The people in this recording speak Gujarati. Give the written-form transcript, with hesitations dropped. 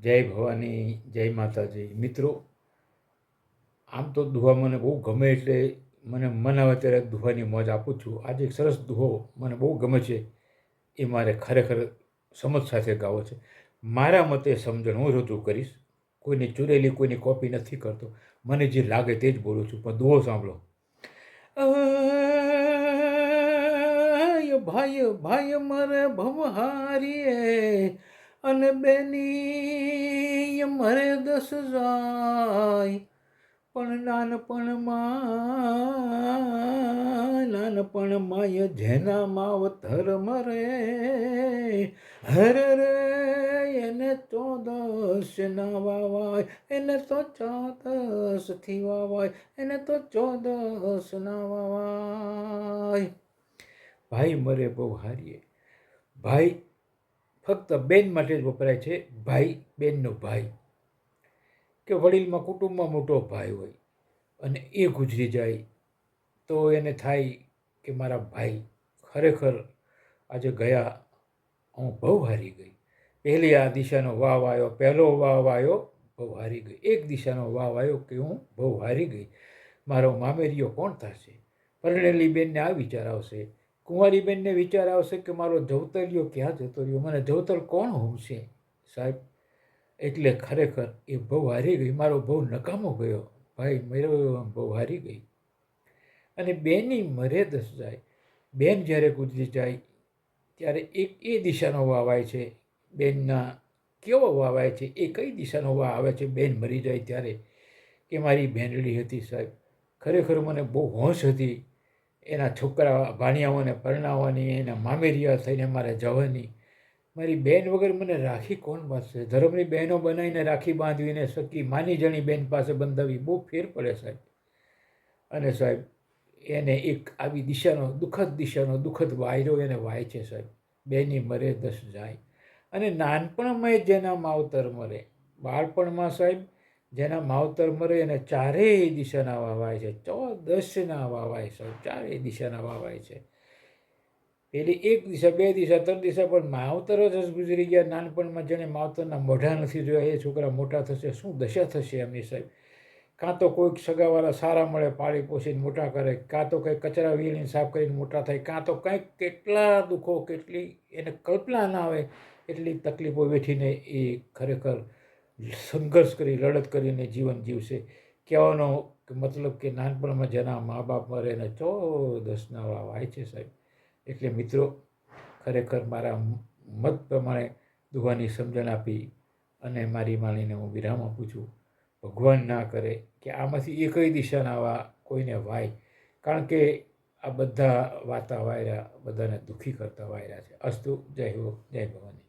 જય ભવાની, જય માતાજી. મિત્રો, આમ તો દુહા મને બહુ ગમે એટલે મને મન આવે ત્યારે દુહાની મોજ આપું છું. આજે એક સરસ દુહો મને બહુ ગમે છે, એ મારે ખરેખર સમજ સાથે ગાવો છે. મારા મતે સમજણ હું રજૂ કરીશ, કોઈની ચૂરેલી કોઈની કોપી નથી કરતો. મને જે લાગે તે જ બોલું છું, પણ દુહો સાંભળો. ભાઈ ભાઈ મરે ભવહારીએ અને બેની મરે 10 જાય, પણ નાનપણમાં જેના માવતર મરે, હરે રે એને તો 10 ના વાવાય, એને તો 14 થી વાવાય, એને તો 14 ના વાવાય. ભાઈ મરે બહુ હારીએ. ભાઈ ફક્ત બેન માટે જ વપરાય છે. ભાઈ બેનનો ભાઈ, કે વડીલમાં કુટુંબમાં મોટો ભાઈ હોય અને એ ગુજરી જાય તો એને થાય કે મારા ભાઈ ખરેખર આજે ગયા, હું બહુ હારી ગઈ. પહેલી આ દિશાનો વાવ આવ્યો, પહેલો વાવ આવ્યો, બહુ હારી ગઈ. એક દિશાનો વાવ આવ્યો કે હું બહુ હારી ગઈ. મારો મામેરિયો કોણ થશે? પરણેલી બેનને આ વિચાર આવશે, કુંવારી બેનને વિચાર આવશે કે મારો જવતરિયો ક્યાં જતો રહ્યો, મને જવતર કોણ હોમશે સાહેબ. એટલે ખરેખર એ બહુ હારી ગઈ, મારો બહુ નકામો ગયો ભાઈ, મેરો બહુ હારી ગઈ. અને બેનની મરે 10 જાય. બેન જ્યારે ગુજરી જાય ત્યારે એક એ દિશાનો વાવાય છે. બેનના કેવો વાવાય છે, એ કઈ દિશાનો વા આવે છે બેન મરી જાય ત્યારે, કે મારી બેનડી હતી સાહેબ. ખરેખર મને બહુ હોશ હતી એના છોકરા ભાણિયાઓને પરણાવવાની, એના મામેરિયા થઈને મારે જવાની. મારી બેન વગર મને રાખી કોણ બાંધશે? ધર્મની બહેનો બનાવીને રાખી બાંધવીને સકી માની જણી બેન પાસે બંધાવી બહુ ફેર પડે સાહેબ. અને સાહેબ એને એક આવી દિશાનો દુઃખદ વાયરો એને વાય છે સાહેબ. બેની મરે 10 જાય. અને નાનપણમાં જેના માવતર મરે, બાળપણમાં સાહેબ જેના માવતર મરે એને ચારેય દિશાના વાવાય છે, 14 વાવાય સાહેબ, ચારેય દિશાના વાવાય છે. પેલી એક દિશા, 2 દિશા, 3 દિશા, પણ માવતર જ ગુજરી ગયા નાનપણમાં. જેને માવતરના મોઢા નથી જોયા એ છોકરા મોટા થશે, શું દશા થશે એમની સાહેબ. કાં તો કોઈક સગાવાળા સારા મળે, પાળી પોષીને મોટા કરે, કાં તો કંઈક કચરા વીણીને સાફ કરીને મોટા થાય, કાં તો કંઈક કેટલા દુઃખો, કેટલી એને કલ્પના ના આવે એટલી તકલીફો વેઠીને એ ખરેખર સંઘર્ષ કરી, લડત કરીને જીવન જીવશે. કહેવાનો મતલબ કે નાનપણમાં જેના મા બાપ મરે એને 14 વાવાય છે સાહેબ. એટલે મિત્રો, ખરેખર મારા મત પ્રમાણે દુહાની સમજણ આપી અને મારી વાણીને હું વિરામ આપું છું. ભગવાન ના કરે કે આમાંથી એકય દિશાના વા કોઈને વાય, કારણ કે આ બધા વાતા વાયરા બધાને દુઃખી કરતા વાયરા છે. અસ્તુ. જય હો, જય ભવાની.